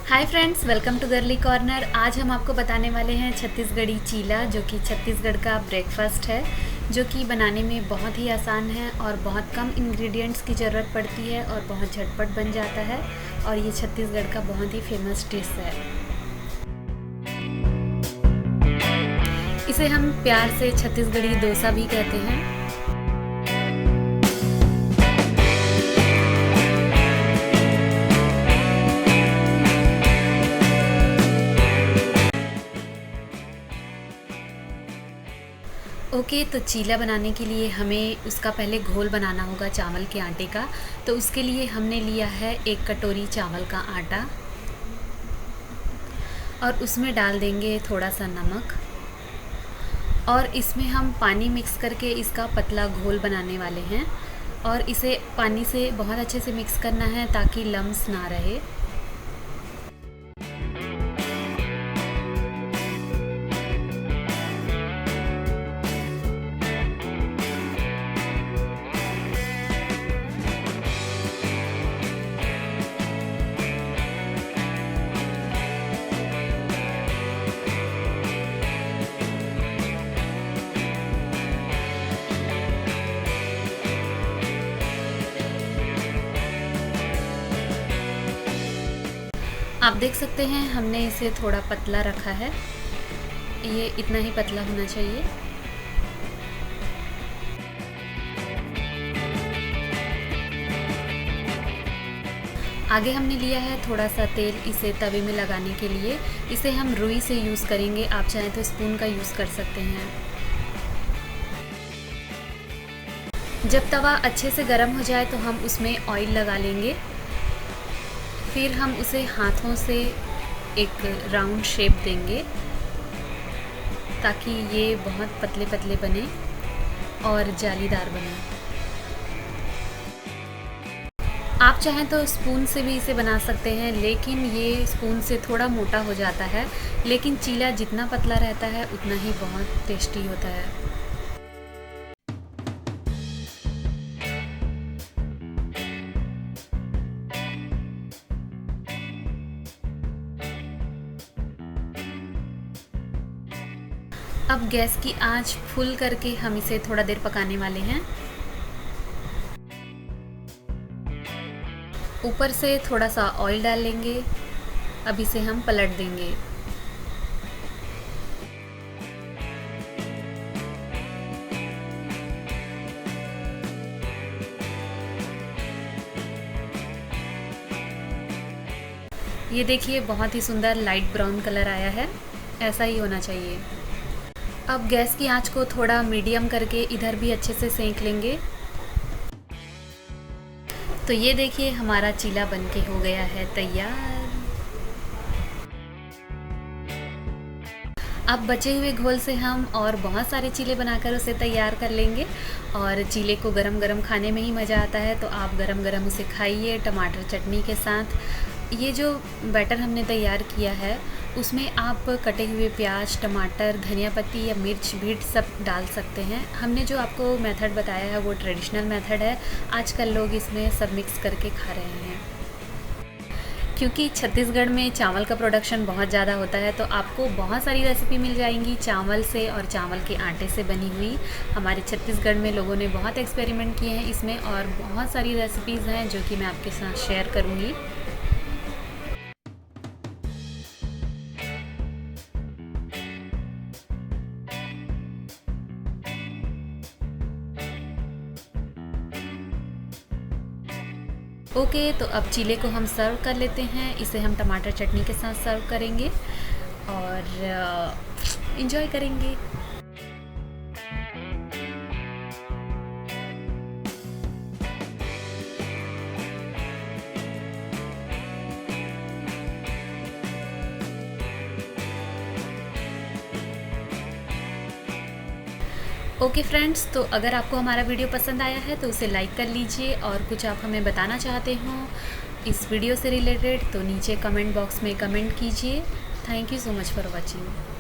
Hi friends, welcome to girly corner. आज हम आपको बताने वाले हैं छत्तीसगढ़ी चीला, जो कि छत्तीसगढ़ का ब्रेकफास्ट है, जो कि बनाने में बहुत ही आसान है और बहुत कम इंग्रेडिएंट्स की ज़रूरत पड़ती है और बहुत झटपट बन जाता है। और ये छत्तीसगढ़ का बहुत ही फेमस डिश है। इसे हम प्यार से छत्तीसगढ़ी डोसा भी कहते हैं। ओके, तो चीला बनाने के लिए हमें उसका पहले घोल बनाना होगा चावल के आटे का। तो उसके लिए हमने लिया है 1 कटोरी चावल का आटा और उसमें डाल देंगे थोड़ा सा नमक और इसमें हम पानी मिक्स करके इसका पतला घोल बनाने वाले हैं। और इसे पानी से बहुत अच्छे से मिक्स करना है ताकि लम्स ना रहे। आप देख सकते हैं हमने इसे थोड़ा पतला रखा है, ये इतना ही पतला होना चाहिए। आगे हमने लिया है थोड़ा सा तेल इसे तवे में लगाने के लिए। इसे हम रुई से यूज़ करेंगे, आप चाहें तो स्पून का यूज़ कर सकते हैं। जब तवा अच्छे से गर्म हो जाए तो हम उसमें ऑयल लगा लेंगे। फिर हम उसे हाथों से एक राउंड शेप देंगे ताकि ये बहुत पतले पतले बने और जालीदार बने। आप चाहें तो स्पून से भी इसे बना सकते हैं, लेकिन ये स्पून से थोड़ा मोटा हो जाता है। लेकिन चीला जितना पतला रहता है उतना ही बहुत टेस्टी होता है। अब गैस की आंच फुल करके हम इसे थोड़ा देर पकाने वाले हैं। ऊपर से थोड़ा सा ऑयल डाल लेंगे। अब इसे हम पलट देंगे। ये देखिए, बहुत ही सुंदर लाइट ब्राउन कलर आया है, ऐसा ही होना चाहिए। अब गैस की आंच को थोड़ा मीडियम करके इधर भी अच्छे से सेंक लेंगे। तो ये देखिए, हमारा चीला बनके हो गया है तैयार। अब बचे हुए घोल से हम और बहुत सारे चीले बनाकर उसे तैयार कर लेंगे। और चीले को गरम गरम खाने में ही मज़ा आता है, तो आप गरम गरम उसे खाइए टमाटर चटनी के साथ। ये जो बैटर हमने तैयार किया है उसमें आप कटे हुए प्याज, टमाटर, धनिया पत्ती या मिर्च भी सब डाल सकते हैं। हमने जो आपको मेथड बताया है वो ट्रेडिशनल मेथड है। आजकल लोग इसमें सब मिक्स करके खा रहे हैं। क्योंकि छत्तीसगढ़ में चावल का प्रोडक्शन बहुत ज़्यादा होता है, तो आपको बहुत सारी रेसिपी मिल जाएंगी चावल से और चावल के आटे से बनी हुई। हमारे छत्तीसगढ़ में लोगों ने बहुत एक्सपेरिमेंट किए हैं इसमें और बहुत सारी रेसिपीज़ हैं जो कि मैं आपके साथ शेयर करूँगी। ओके, तो अब चीले को हम सर्व कर लेते हैं। इसे हम टमाटर चटनी के साथ सर्व करेंगे और एंजॉय करेंगे। ओके फ्रेंड्स, तो अगर आपको हमारा वीडियो पसंद आया है तो उसे लाइक कर लीजिए। और कुछ आप हमें बताना चाहते हो इस वीडियो से रिलेटेड तो नीचे कमेंट बॉक्स में कमेंट कीजिए। Thank you so much for watching.